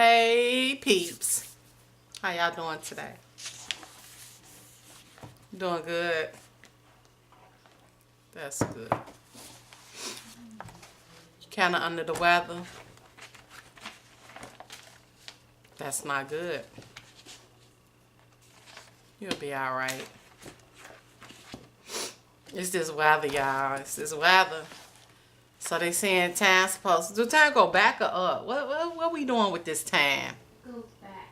Hey peeps, how y'all doing today? Doing good. That's good. Kind of under the weather. That's not good. You'll be all right. It's this weather, y'all. It's this weather. So they saying time supposed to do time go back or up? What we doing with this time? Goes back.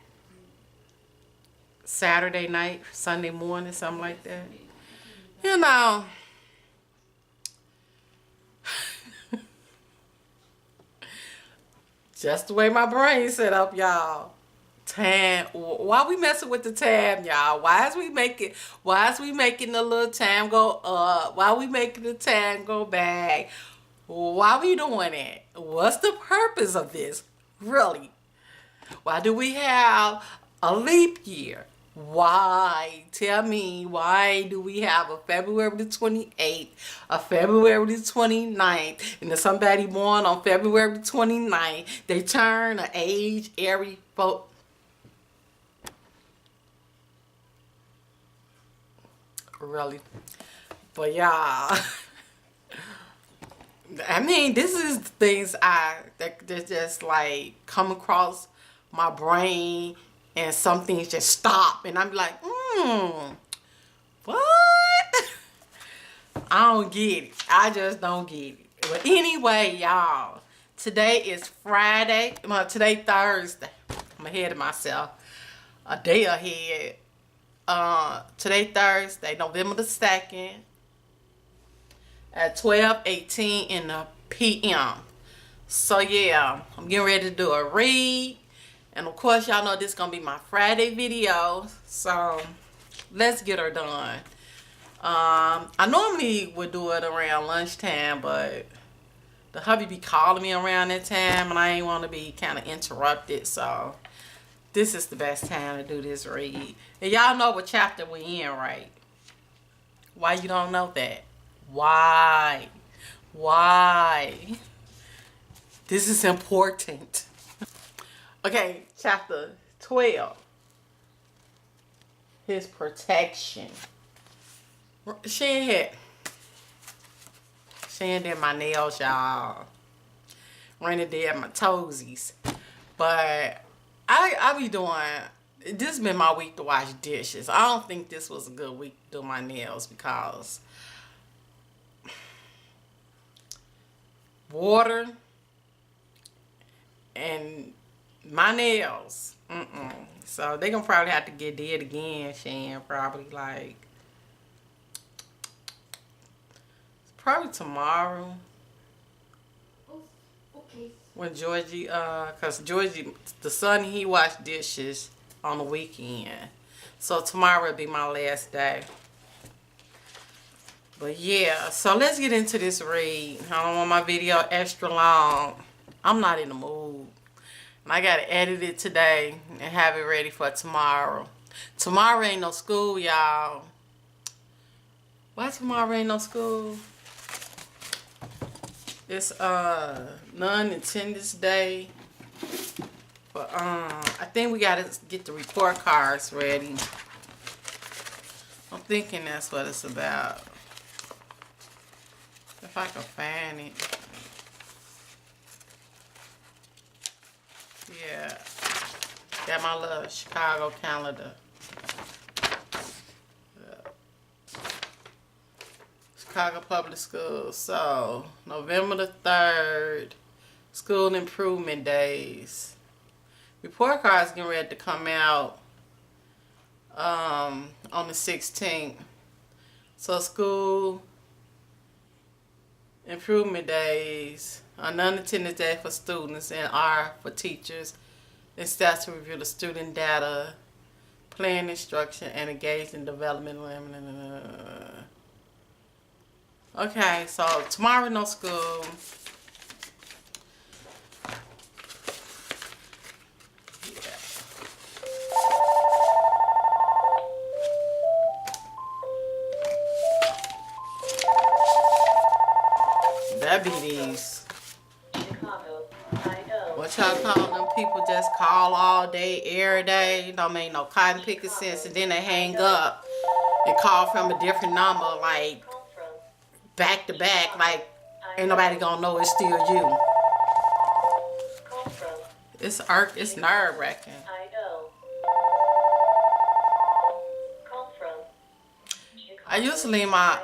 Saturday night, Sunday morning, something like that. You know. Just the way my brain set up, y'all. Time. Why we messing with the time, y'all? Why is we making the little time go up? Why we making the time go back? Why we doing it? What's the purpose of this? Really? Why do we have a leap year? Why? Tell me, why do we have a February the 28th, a February the 29th, and if somebody born on February the 29th, they turn an age every vote? Really? But y'all, I mean, this is the things that just like come across my brain, and some things just stop, and I'm like, what? I don't get it. I just don't get it. But anyway, y'all, today is Friday. Well, today Thursday. I'm ahead of myself. A day ahead. Today Thursday, November the 2nd. At 12:18 in the p.m. So yeah, I'm getting ready to do a read. And of course, y'all know this is going to be my Friday video. So let's get her done. I normally would do it around lunchtime, but the hubby be calling me around that time, and I ain't want to be kind of interrupted. So this is the best time to do this read. And y'all know what chapter we in, right? Why you don't know that? Why? This is important. Okay, chapter 12. His protection. She did my nails, y'all. Rainy did my toesies. But I be doing, this has been my week to wash dishes. I don't think this was a good week to do my nails because water and my nails, so they gonna probably have to get did again, Shan. Probably like probably tomorrow. Okay. When Georgie, cause Georgie, the son, he washed dishes on the weekend, so tomorrow will be my last day. But yeah, so let's get into this read. I don't want my video extra long. I'm not in the mood. And I gotta edit it today and have it ready for tomorrow. Tomorrow ain't no school, y'all. Why tomorrow ain't no school? It's non-attendance day. But I think we gotta get the report cards ready. I'm thinking that's what it's about. If I can find it. Yeah. Got my little Chicago calendar. Chicago Public Schools. So, November the 3rd, School Improvement Days. Report cards getting ready to come out on the 16th. So, School Improvement Days are non-attendance day for students and are for teachers and staff to review the student data, plan instruction, and engage in development. Okay, so tomorrow no school. That be these. Chicago, I know. What what y'all call them people just call all day, every day, don't make no cotton picking sense, and then they hang up and call from a different number, like back to back, like ain't nobody gonna know it's still you. It's nerve wracking. I used to leave my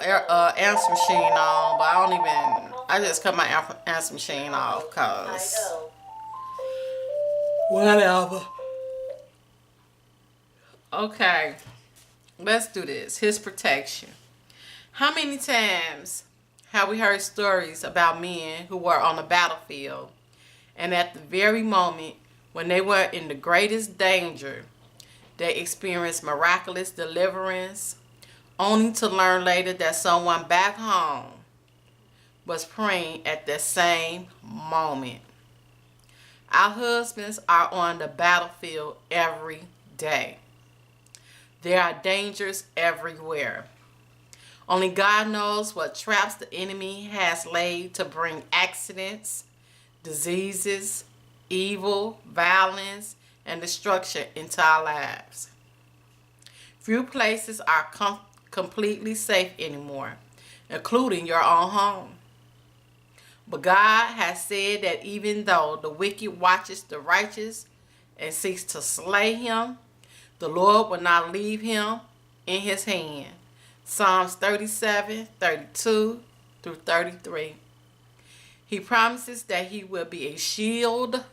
answer machine on, but I just cut my answer machine off, cause whatever. Okay, let's do this. His protection. How many times have we heard stories about men who were on the battlefield, and at the very moment when they were in the greatest danger, they experienced miraculous deliverance, only to learn later that someone back home was praying at the same moment? Our husbands are on the battlefield every day. There are dangers everywhere. Only God knows what traps the enemy has laid to bring accidents, diseases, evil, violence, and destruction into our lives. Few places are completely safe anymore, including your own home. But God has said that even though the wicked watches the righteous and seeks to slay him, the Lord will not leave him in his hand. Psalms 37, 32 through 33. He promises that he will be a shield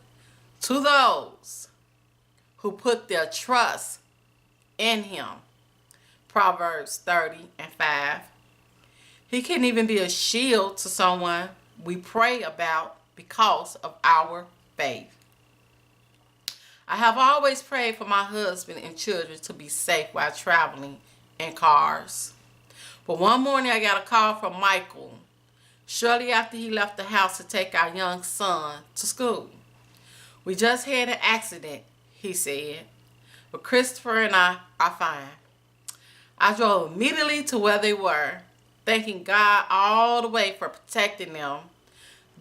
to those who put their trust in him. Proverbs 30 and 5. He can even be a shield to someone we pray about because of our faith. I have always prayed for my husband and children to be safe while traveling in cars. But one morning I got a call from Michael shortly after he left the house to take our young son to school. We just had an accident, he said, but Christopher and I are fine. I drove immediately to where they were, thanking God all the way for protecting them,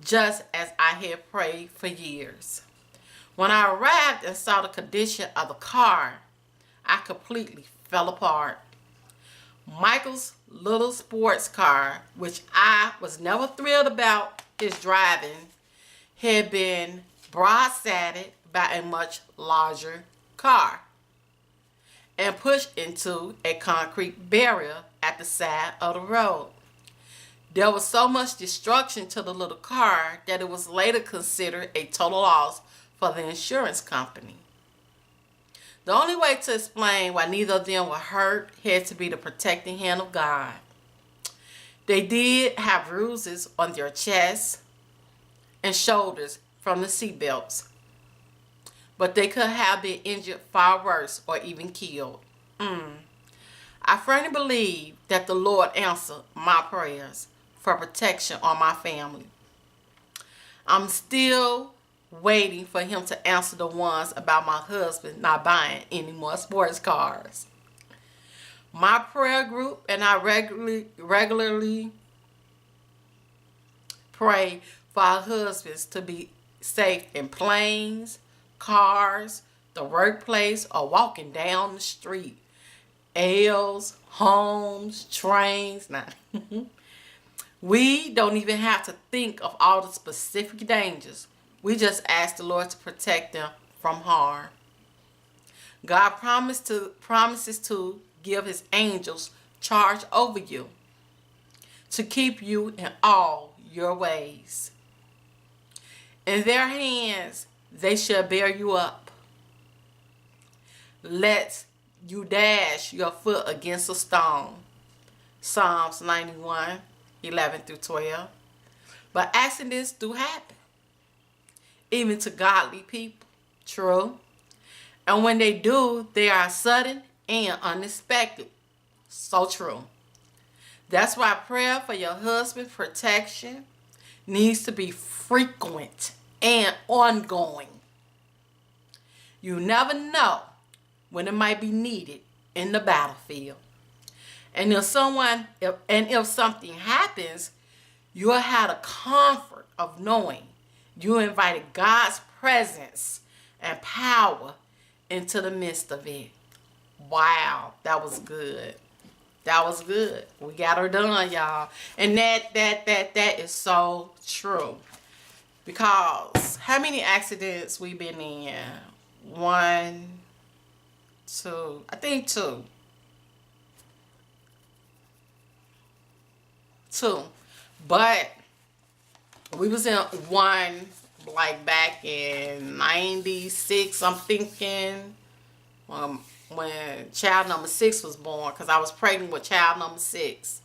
just as I had prayed for years. When I arrived and saw the condition of the car, I completely fell apart. Michael's little sports car, which I was never thrilled about his driving, had been broadsided by a much larger car and pushed into a concrete barrier at the side of the road. There was so much destruction to the little car that it was later considered a total loss for the insurance company. The only way to explain why neither of them were hurt had to be the protecting hand of God. They did have bruises on their chests and shoulders from the seatbelts, but they could have been injured far worse or even killed. I firmly believe that the Lord answered my prayers for protection on my family. I'm still waiting for him to answer the ones about my husband not buying any more sports cars. My prayer group and I regularly pray for our husbands to be safe in planes, cars, the workplace, or walking down the street. L's, homes, trains. Now, we don't even have to think of all the specific dangers. We just ask the Lord to protect them from harm. God promises to give his angels charge over you to keep you in all your ways. In their hands they shall bear you up, lest you dash your foot against a stone. Psalms 91, 11 through 12. But accidents do happen, even to godly people. True. And when they do, they are sudden and unexpected. So true. That's why prayer for your husband's protection needs to be frequent and ongoing. You never know when it might be needed in the battlefield. And if something happens, you'll have the comfort of knowing you invited God's presence and power into the midst of it. Wow, that was good. That was good. We got her done, y'all. And that is so true. Because how many accidents we been in? One, two, I think two. Two. But we was in one like back in 96, I'm thinking. When child number 6 was born, because I was pregnant with child number 6.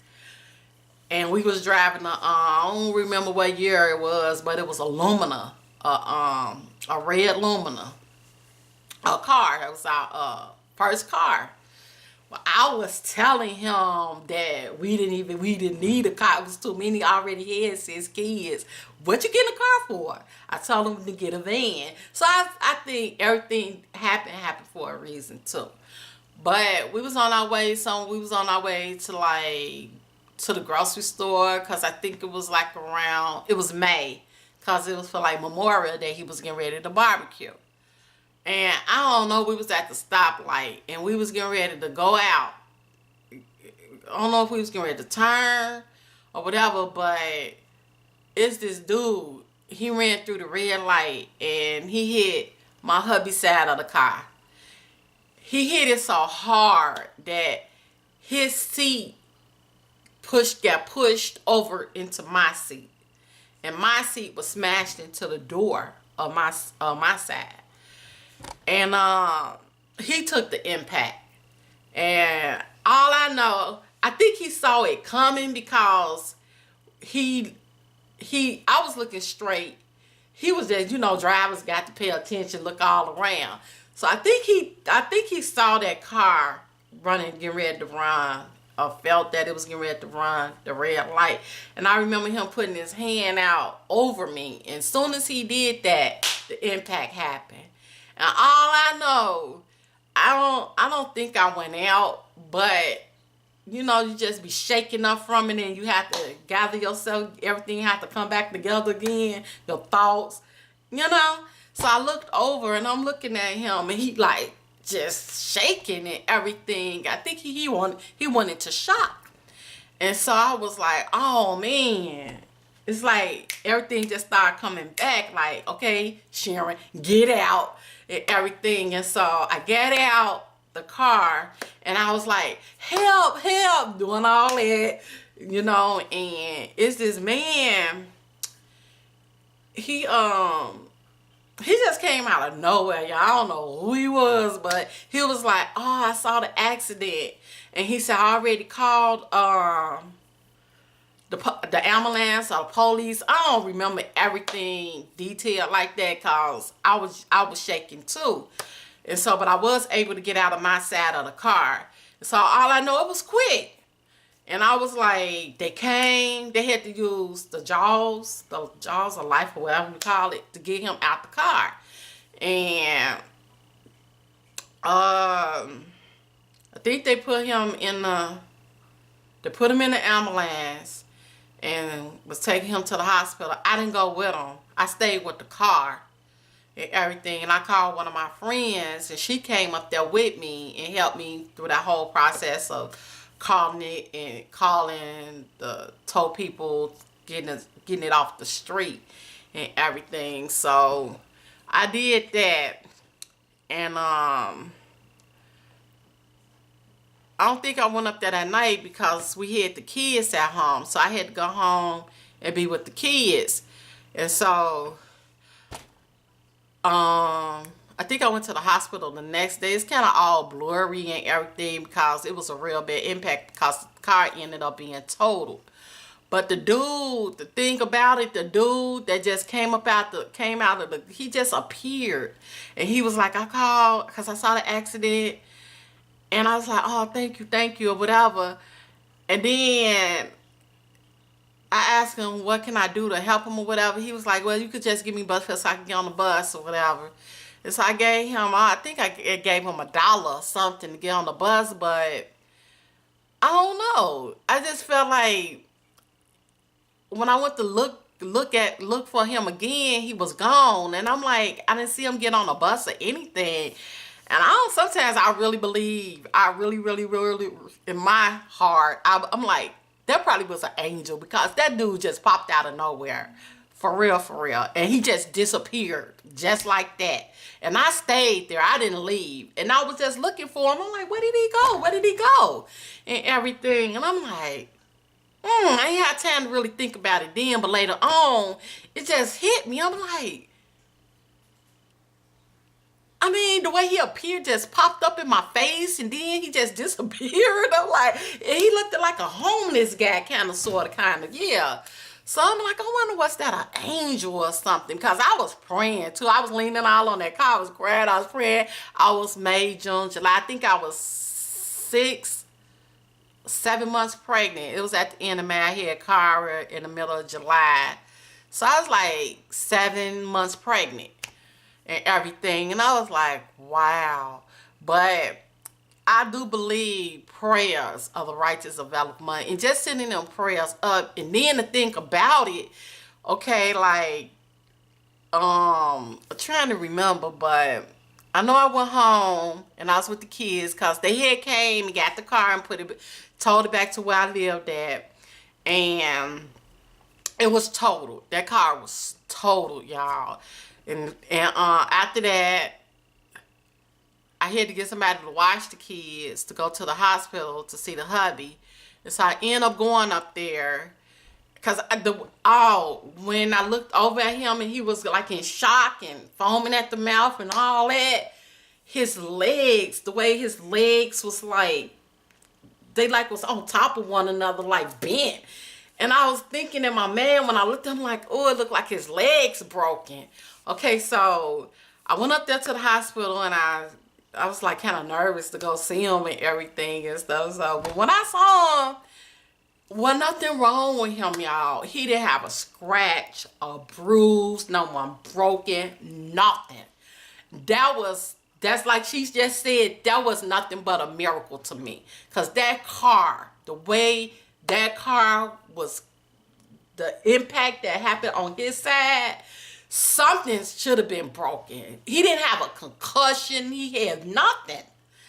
And we was driving I don't remember what year it was, but it was a Lumina, a red Lumina, a car. It was our first car. Well, I was telling him that we didn't need a car. It was too many already had 6 kids. What you getting a car for? I told him to get a van. So I think everything happened for a reason too. But we was on our way, to the grocery store, because I think it was like it was May, because it was for like Memorial Day. He was getting ready to barbecue. And I don't know, we was at the stoplight and we was getting ready to go out. I don't know if we was getting ready to turn or whatever, but it's this dude. He ran through the red light and he hit my hubby's side of the car. He hit it so hard that his seat got pushed over into my seat. And my seat was smashed into the door of my side. And he took the impact. And all I know, I think he saw it coming, because I was looking straight. He was just, drivers got to pay attention, look all around. So I think he saw that car getting ready to run, or felt that it was getting ready to run the red light. And I remember him putting his hand out over me. And as soon as he did that, the impact happened. And all I know, I don't think I went out, but you just be shaking up from it, and you have to gather yourself. Everything have to come back together again. Your thoughts, So I looked over and I'm looking at him, and he like just shaking and everything. I think he wanted to shock. And so I was like, oh man. It's like everything just started coming back. Like, okay, Sharon, get out and everything. And so I got out the car and I was like, help, doing all that, and it's this man. He just came out of nowhere, y'all. I don't know who he was, but he was like, oh, I saw the accident. And he said, I already called the ambulance or the police. I don't remember everything detailed like that, because I was shaking too. And so, but I was able to get out of my side of the car. So all I know, it was quick. And I was like, they had to use the jaws of life, or whatever you call it, to get him out the car. And I think they put him in the ambulance and was taking him to the hospital. I didn't go with him. I stayed with the car and everything. And I called one of my friends, and she came up there with me and helped me through that whole process of calling the tow people, getting it off the street and everything. So I did that. And I don't think I went up there that night, because we had the kids at home. So I had to go home and be with the kids. And so I think I went to the hospital the next day. It's kind of all blurry and everything, because it was a real bad impact, because the car ended up being totaled. But the thing about it, the dude that just came out of the, he just appeared. And he was like, I called because I saw the accident. And I was like, oh, thank you, or whatever. And then I asked him, what can I do to help him or whatever? He was like, well, you could just give me bus fare so I can get on the bus or whatever. And so I gave him, I think I gave him $1 or something to get on the bus, but I don't know. I just felt like when I went to look look for him again, he was gone. And I'm like, I didn't see him get on a bus or anything. And sometimes I really believe, I really, in my heart, I'm like, that probably was an angel, because that dude just popped out of nowhere. For real, for real. And he just disappeared just like that. And I stayed there. I didn't leave. And I was just looking for him. I'm like, where did he go? Where did he go? And everything. And I'm like, I ain't had time to really think about it then. But later on, it just hit me. I'm like, I mean, the way he appeared just popped up in my face, and then he just disappeared. I'm like, and he looked like a homeless guy, kind of, yeah. So I'm like, I wonder what's that, an angel or something? Because I was praying too. I was leaning all on that car. I was crying. I was praying. I was May, June, July. I think I was 7 months pregnant. It was at the end of May. I had Cara in the middle of July. So I was like 7 months pregnant and everything. And I was like, wow. But I do believe prayers of the righteous availeth much. And just sending them prayers up, and then to think about it, okay, like, I'm trying to remember, but I know I went home and I was with the kids, because they had came and got the car and towed it back to where I lived at. And it was totaled. That car was totaled, y'all. And after that, I had to get somebody to watch the kids, to go to the hospital to see the hubby. And so I ended up going up there, because when I looked over at him and he was like in shock and foaming at the mouth and all that, his legs, the way his legs was like, they like was on top of one another, like bent. And I was thinking in my man, when I looked at him, like, oh, it looked like his legs broken. Okay, so I went up there to the hospital, and I was like kind of nervous to go see him and everything and stuff. So, but when I saw him, wasn't nothing wrong with him, y'all. He didn't have a scratch, a bruise, no one broken, nothing. That's like she just said, that was nothing but a miracle to me. Because that car, the way that car was, the impact that happened on his side, something should have been broken. He didn't have a concussion. He had nothing.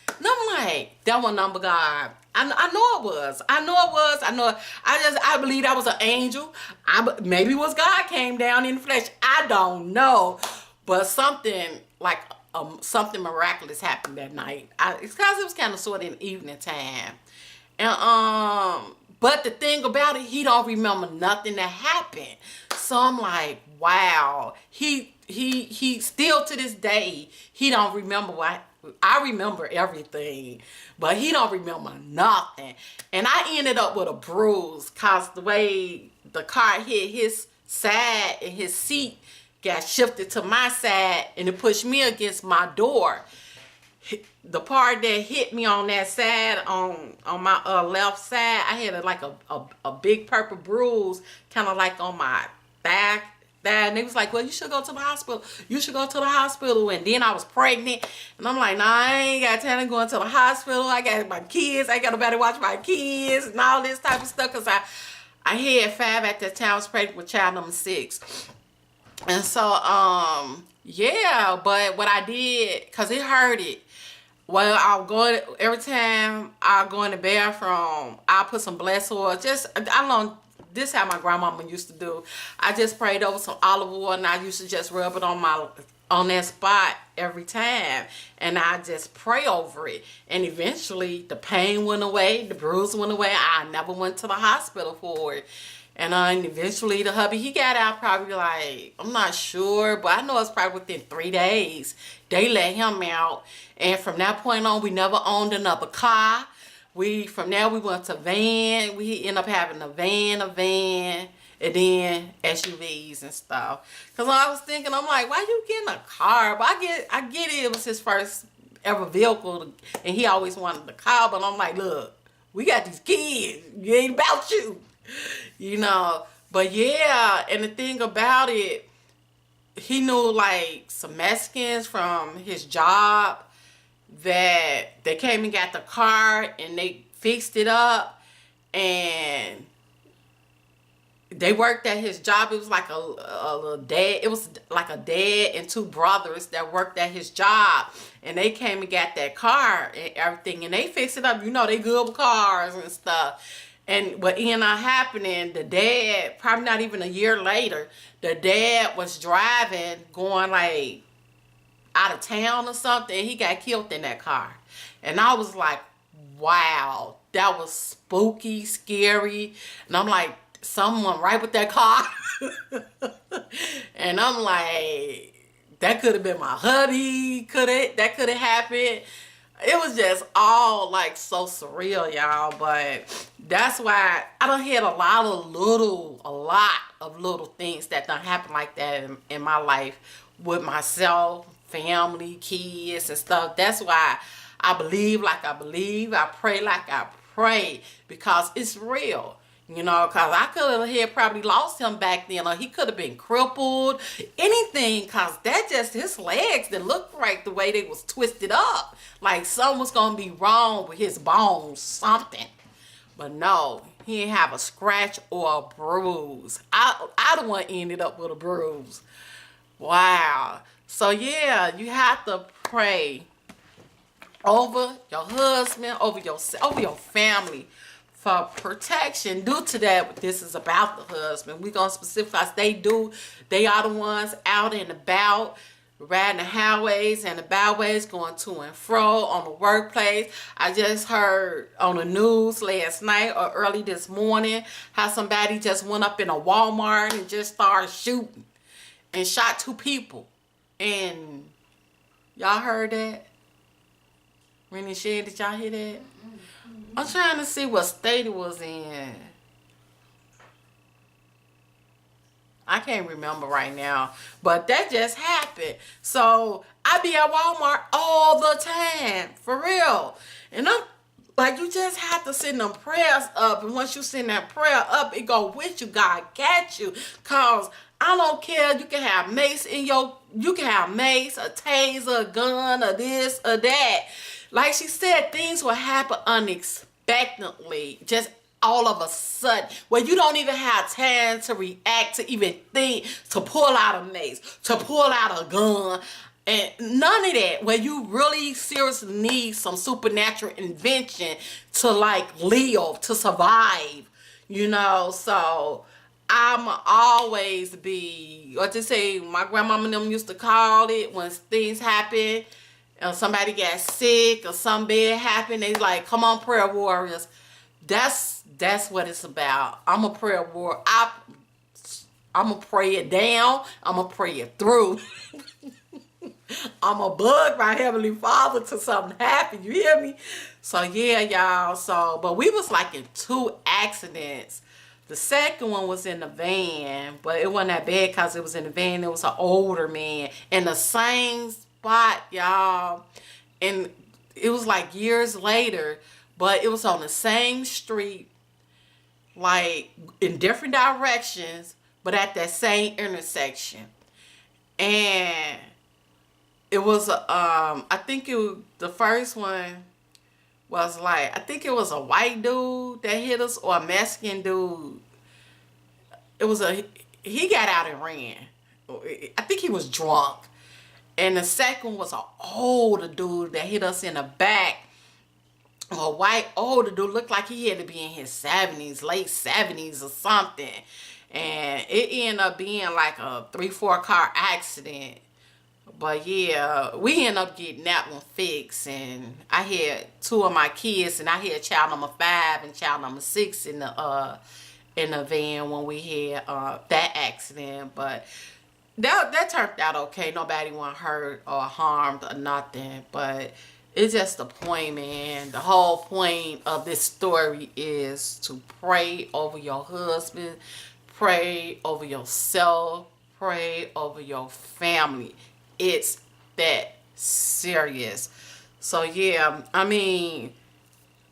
And I'm like, that was number God. I know it was. I believe that was an angel. Maybe it was God came down in the flesh. I don't know. But something like something miraculous happened that night. It's because it was kind of sort of in the evening time. And but the thing about it, he don't remember nothing that happened. So I'm like, wow. He still to this day, he don't remember what. I remember everything, but he don't remember nothing. And I ended up with a bruise, cause the way the car hit his side and his seat got shifted to my side, and it pushed me against my door. The part that hit me on that side, on my left side, I had a big purple bruise, kind of like on my back. And they was like, well, you should go to the hospital. You should go to the hospital. And then I was pregnant. And I'm like, nah, I ain't got time to go into the hospital. I got my kids. I got nobody to watch my kids and all this type of stuff. Because I had 5 at that time. I was pregnant with child number 6. And so, yeah. But what I did, because it hurted. Well, every time I go in the bathroom, I put some blessed oil. This is how my grandmama used to do. I just prayed over some olive oil, and I used to just rub it on that spot every time, and I just pray over it. And eventually, the pain went away, the bruise went away. I never went to the hospital for it. And eventually, the hubby, he got out probably like, I'm not sure, but I know it's probably within 3 days. They let him out, and from that point on, we never owned another car. From there we went to van. We ended up having a van, and then SUVs and stuff. Cause I was thinking, I'm like, why you getting a car? But I get it. It was his first ever vehicle, and he always wanted the car. But I'm like, look, we got these kids. It ain't about you, you know. But yeah, and the thing about it, he knew like some Mexicans from his job that they came and got the car, and they fixed it up, and they worked at his job. It was like a little dad. It was like a dad and two brothers that worked at his job. And they came and got that car and everything. And they fixed it up. You know, they good with cars and stuff. And what ended up happening, the dad, probably not even a year later, the dad was driving, going like out of town or something. And he got killed in that car. And I was like, wow, that was spooky, scary. And I'm like, someone right with that car. And I'm like, that could have been my hubby. That could have happened. It was just all like so surreal, y'all. But that's why I done had a lot of little things that done happen like that in my life with myself, family, kids, and stuff. That's why I believe like I believe. I pray like I pray, because it's real. You know, because I could have probably lost him back then, or he could have been crippled, anything, because that just, his legs didn't look right the way they was twisted up. Like something was going to be wrong with his bones, something. But no, he didn't have a scratch or a bruise. I the one ended up with a bruise. Wow. So yeah, you have to pray over your husband, over yourself, over your family, for protection. Due to that, this is about the husband. We're going to specify, they are the ones out and about, riding the highways and the byways, going to and fro on the workplace. I just heard on the news last night or early this morning how somebody just went up in a Walmart and just started shooting and shot 2 people. And y'all heard that? Rennie Shed, did y'all hear that? I'm trying to see what state it was in. I can't remember right now. But that just happened. So I be at Walmart all the time. For real. And I'm like, you just have to send them prayers up. And once you send that prayer up, it go with you. God got you. Cause I don't care. You can have mace you can have mace, a taser, a gun, or this, or that. Like she said, things will happen unexpectedly, just all of a sudden, where you don't even have time to react, to even think, to pull out a mace, to pull out a gun, and none of that, where you really seriously need some supernatural invention to like live, to survive, you know. So I'ma always be, what to say, my grandmama and them used to call it when things happen. Somebody got sick or something bad happened, they like, come on, prayer warriors. That's what it's about. I'm a prayer warrior. I'm going to pray it down. I'm going to pray it through. I'm a bug my Heavenly Father till something happen. You hear me? So yeah, y'all. So, but we was like in 2 accidents. The second one was in the van, but it wasn't that bad because it was in the van. It was an older man in the same spot, y'all. And it was like years later, but it was on the same street, like in different directions, but at that same intersection. And it was I think the first one was like, I think it was a white dude that hit us, or a Mexican dude. He got out and ran. I think he was drunk. And the second was an older dude that hit us in the back. A white older dude, looked like he had to be in his 70s, late 70s or something. And it ended up being like a 3-4 car accident. But yeah, we ended up getting that one fixed. And I had 2 of my kids, and I had child number 5 and child number 6 in the van when we had that accident. But that turned out okay. Nobody was hurt or harmed or nothing. But it's just the point, man. The whole point of this story is to pray over your husband, pray over yourself, pray over your family. It's that serious. So yeah, I mean,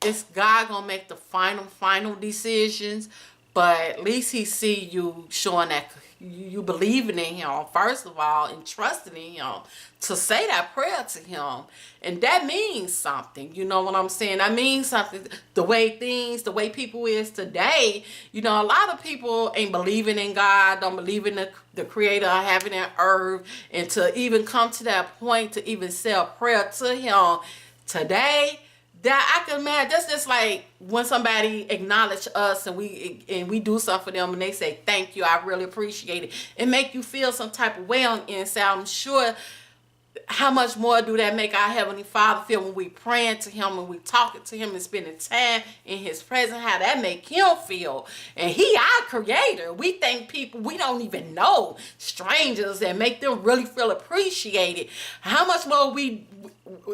it's God gonna make the final decisions. but at least he see you showing that you believing in him, first of all, and trusting in him to say that prayer to him. And that means something. You know what I'm saying? That means something. The way people is today, you know, a lot of people ain't believing in God, don't believe in the creator of heaven and earth, and to even come to that point to even say a prayer to him today, that I can imagine. That's just like when somebody acknowledge us and we do something for them and they say thank you, I really appreciate it. It make you feel some type of way on the inside. I'm sure how much more do that make our Heavenly Father feel when we praying to him, when we talking to him and spending time in his presence, how that make him feel. And he our creator. We thank people we don't even know, strangers, and make them really feel appreciated. How much more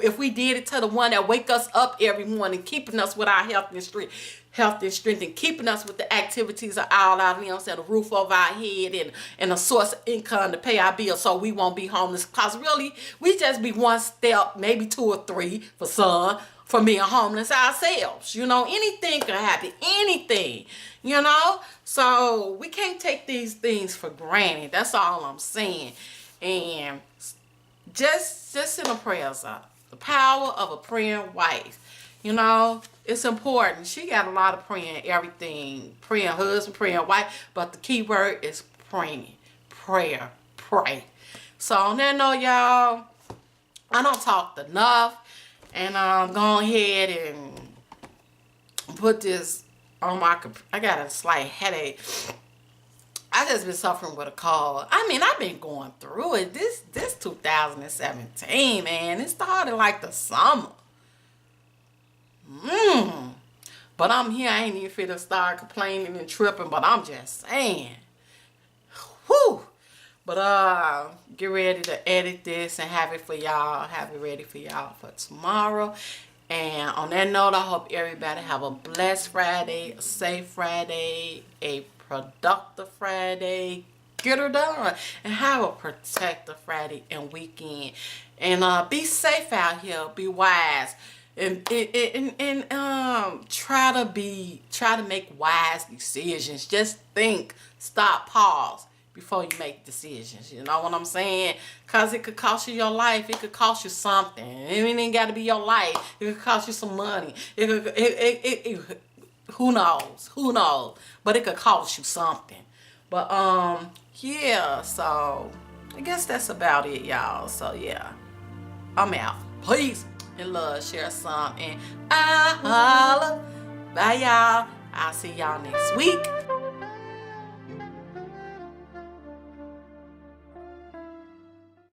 if we did it to the one that wake us up every morning, keeping us with our health and strength, and keeping us with the activities of all our limbs and a roof over our head and a source of income to pay our bills so we won't be homeless. Because really, we just be one step, maybe 2 or 3 for some, from being homeless ourselves. You know, anything can happen, anything, you know. So we can't take these things for granted. That's all I'm saying. And just send the prayers up. The power of a praying wife. You know, it's important. She got a lot of praying, everything. Praying husband, praying wife. But the key word is praying. Prayer. Pray. So on that note, y'all, I don't talk enough. And I'm going ahead and put this on my computer. I got a slight headache. I just been suffering with a cold. I mean, I've been going through it. This 2017, man. It started like the summer. But I'm here. I ain't even finna start complaining and tripping. But I'm just saying. Whew. But get ready to edit this and have it for y'all. Have it ready for y'all for tomorrow. And on that note, I hope everybody have a blessed Friday, a safe Friday, a productive Friday. Get her done. And have a protective Friday and weekend. And be safe out here. Be wise. And try to make wise decisions. Just think, stop, pause before you make decisions. You know what I'm saying? Because it could cost you your life. It could cost you something. It ain't got to be your life. It could cost you some money. Who knows? Who knows? But it could cost you something. But yeah, so I guess that's about it, y'all. So yeah, I'm out. Peace and love. Share some and I holla. Bye, y'all. I'll see y'all next week.